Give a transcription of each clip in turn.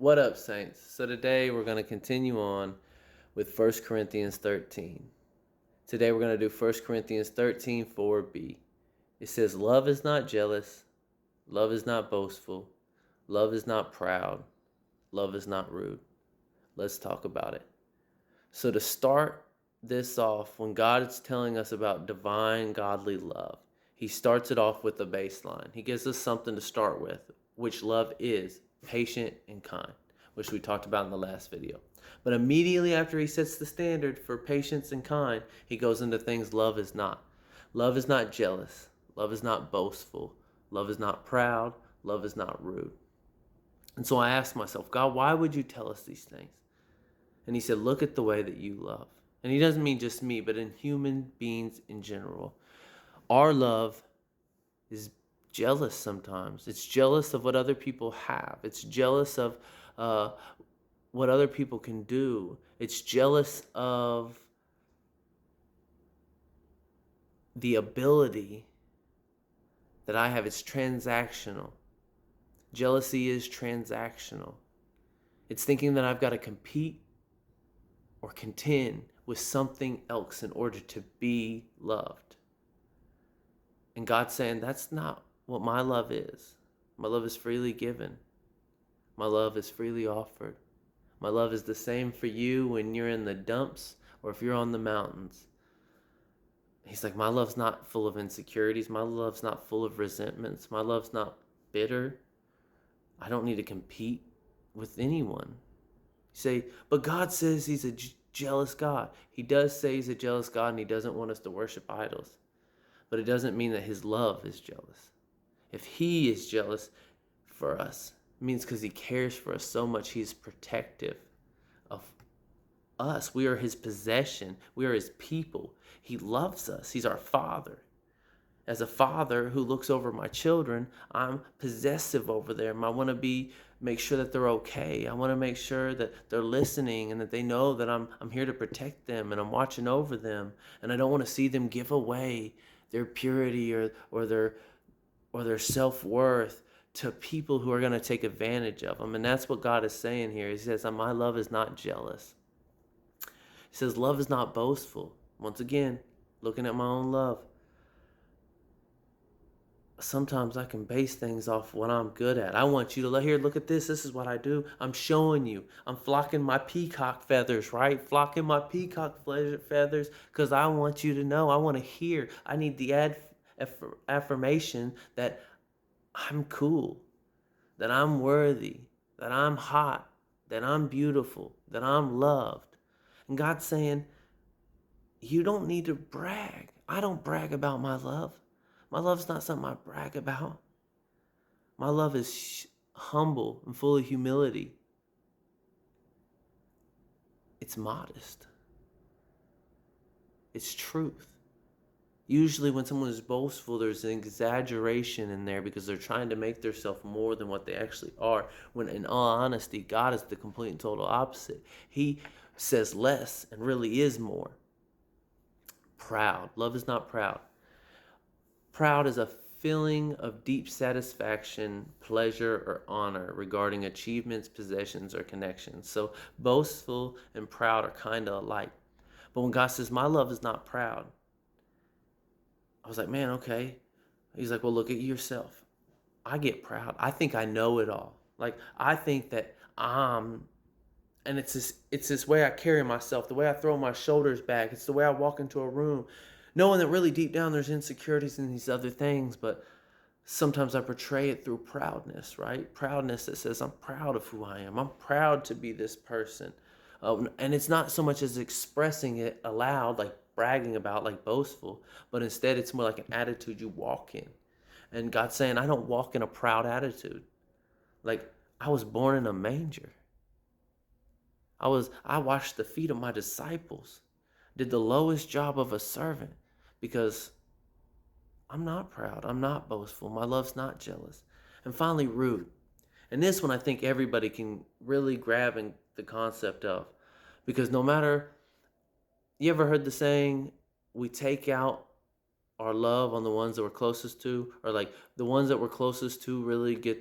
What up, Saints? So today we're going to continue on with 1 Corinthians 13. Today we're going to do 1 Corinthians 13, 4b. It says, love is not jealous, love is not boastful, love is not proud, love is not rude. Let's talk about it. So to start this off, when God is telling us about divine godly love, he starts it off with a baseline. He gives us something to start with, which love is patient and kind, which we talked about in the last video. But immediately after he sets the standard for patience and kind, he goes into things love is not. Love is not jealous. Love is not boastful. Love is not proud. Love is not rude. And so I asked myself, God, why would you tell us these things? And he said, look at the way that you love. And he doesn't mean just me, but in human beings in general. Our love is jealous sometimes. It's jealous of what other people have. It's jealous of what other people can do. It's jealous of the ability that I have. It's transactional. Jealousy is transactional. It's thinking that I've got to compete or contend with something else in order to be loved. And God's saying, that's not what my love is. My love is freely given. My love is freely offered. My love is the same for you when you're in the dumps or if you're on the mountains. He's like, my love's not full of insecurities. My love's not full of resentments. My love's not bitter. I don't need to compete with anyone. You say, but God says he's a jealous God. He does say he's a jealous God and he doesn't want us to worship idols. But it doesn't mean that his love is jealous. If he is jealous for us, it means because he cares for us so much, he's protective of us. We are his possession. We are his people. He loves us. He's our father. As a father who looks over my children, I'm possessive over them. I want to make sure that they're okay. I want to make sure that they're listening and that they know that I'm here to protect them and I'm watching over them. And I don't want to see them give away their purity or their self-worth to people who are going to take advantage of them. And that's what God is saying here. He says, my love is not jealous. He says, love is not boastful. Once again, looking at my own love. Sometimes I can base things off what I'm good at. I want you to look at this. This is what I do. I'm showing you. I'm flocking my peacock feathers, right? Flocking my peacock feathers because I want you to know. I want to hear. I need the affirmation that I'm cool, that I'm worthy, that I'm hot, that I'm beautiful, that I'm loved. And God's saying, you don't need to brag. I don't brag about my love. My love's not something I brag about. My love is humble and full of humility. It's modest. It's truth. Usually when someone is boastful, there's an exaggeration in there because they're trying to make themselves more than what they actually are. When in all honesty, God is the complete and total opposite. He says less and really is more. Proud. Love is not proud. Proud is a feeling of deep satisfaction, pleasure, or honor regarding achievements, possessions, or connections. So boastful and proud are kind of alike. But when God says, my love is not proud, I was like, man, okay. He's like, well, look at yourself. I get proud. I think I know it all. Like, I think that and it's this way I carry myself, the way I throw my shoulders back. It's the way I walk into a room, knowing that really deep down there's insecurities and these other things, but sometimes I portray it through proudness, right? Proudness that says, I'm proud of who I am. I'm proud to be this person. And it's not so much as expressing it aloud, like bragging about, like boastful, but instead it's more like an attitude you walk in. And God's saying, I don't walk in a proud attitude. Like, I was born in a manger. I washed the feet of my disciples, did the lowest job of a servant because I'm not proud. I'm not boastful. My love's not jealous. And finally, rude. And this one I think everybody can really grab in the concept of, because no matter, you ever heard the saying, we take out our love on the ones that we're closest to, or like the ones that we're closest to really get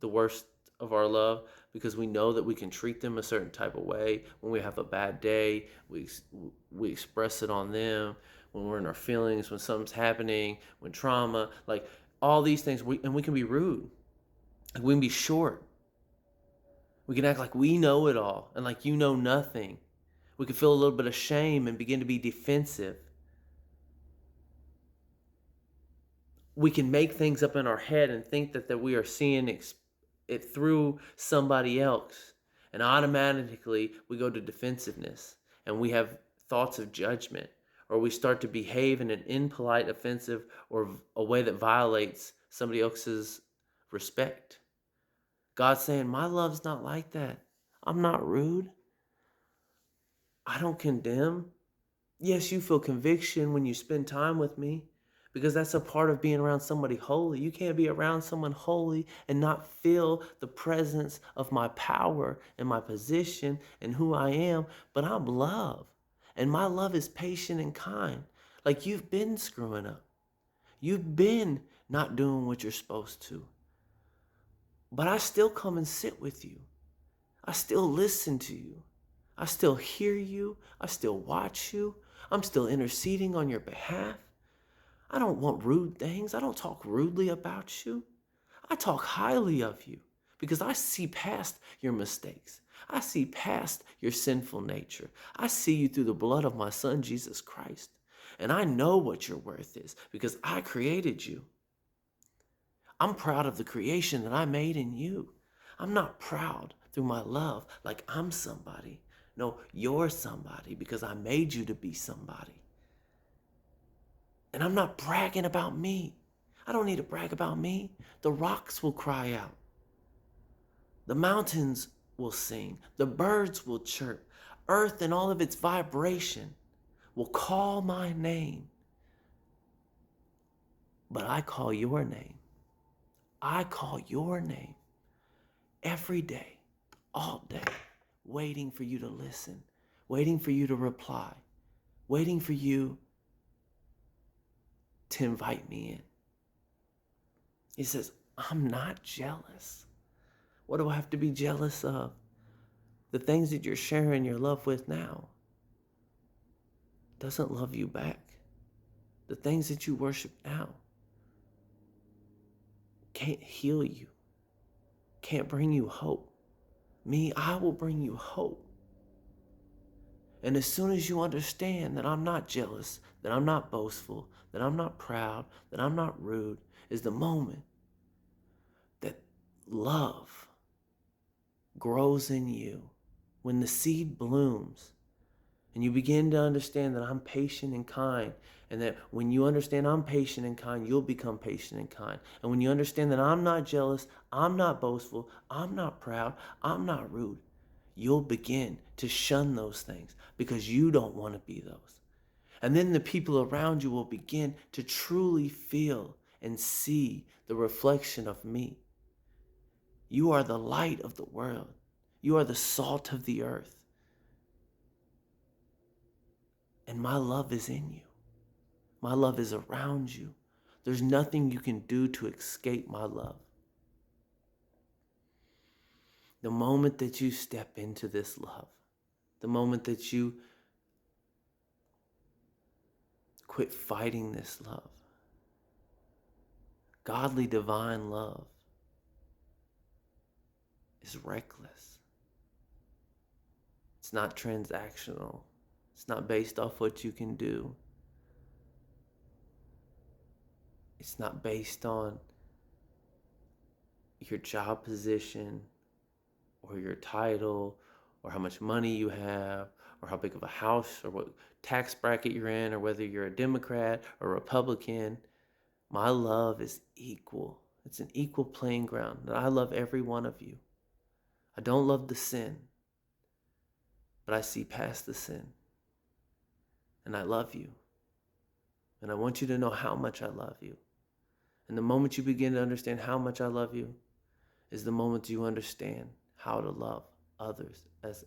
the worst of our love. because we know that we can treat them a certain type of way. When we have a bad day, we express it on them. When we're in our feelings, when something's happening, when trauma, like all these things, we can be rude. Like we can be short. We can act like we know it all and like you know nothing. We can feel a little bit of shame and begin to be defensive. We can make things up in our head and think that we are seeing it through somebody else. And automatically we go to defensiveness and we have thoughts of judgment, or we start to behave in an impolite, offensive, or a way that violates somebody else's respect. God's saying, my love's not like that. I'm not rude. I don't condemn. Yes, you feel conviction when you spend time with me, because that's a part of being around somebody holy. You can't be around someone holy and not feel the presence of my power and my position and who I am. But I'm love, and my love is patient and kind. Like, you've been screwing up. You've been not doing what you're supposed to. But I still come and sit with you. I still listen to you. I still hear you. I still watch you. I'm still interceding on your behalf. I don't want rude things. I don't talk rudely about you. I talk highly of you because I see past your mistakes. I see past your sinful nature. I see you through the blood of my son, Jesus Christ. And I know what your worth is because I created you. I'm proud of the creation that I made in you. I'm not proud through my love like I'm somebody. No, you're somebody because I made you to be somebody. And I'm not bragging about me. I don't need to brag about me. The rocks will cry out. The mountains will sing. The birds will chirp. Earth and all of its vibration will call my name. But I call your name. I call your name every day, all day, waiting for you to listen, waiting for you to reply, waiting for you to invite me in. He says, I'm not jealous. What do I have to be jealous of? The things that you're sharing your love with now doesn't love you back. The things that you worship now can't heal you, can't bring you hope. Me, I will bring you hope. And as soon as you understand that I'm not jealous, that I'm not boastful, that I'm not proud, that I'm not rude, is the moment that love grows in you. When the seed blooms and you begin to understand that I'm patient and kind, and that when you understand I'm patient and kind, you'll become patient and kind. And when you understand that I'm not jealous, I'm not boastful, I'm not proud, I'm not rude, you'll begin to shun those things because you don't want to be those. And then the people around you will begin to truly feel and see the reflection of me. You are the light of the world. You are the salt of the earth. And my love is in you. My love is around you. There's nothing you can do to escape my love. The moment that you step into this love, the moment that you quit fighting this love, godly divine love is reckless. It's not transactional. It's not based off what you can do. It's not based on your job position or your title or how much money you have or how big of a house or what tax bracket you're in or whether you're a Democrat or Republican. My love is equal. It's an equal playing ground. That I love every one of you. I don't love the sin, but I see past the sin. And I love you. And I want you to know how much I love you. And the moment you begin to understand how much I love you is the moment you understand how to love others as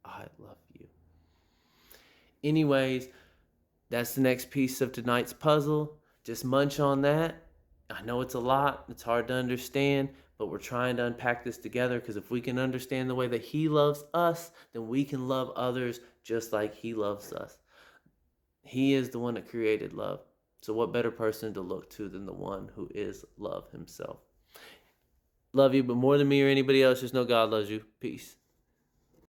I love you. Anyways, that's the next piece of tonight's puzzle. Just munch on that. I know it's a lot. It's hard to understand, But we're trying to unpack this together, because if we can understand the way that he loves us, then we can love others just like he loves us. He is the one that created love. So what better person to look to than the one who is love himself? Love you, but more than me or anybody else, just know God loves you. Peace.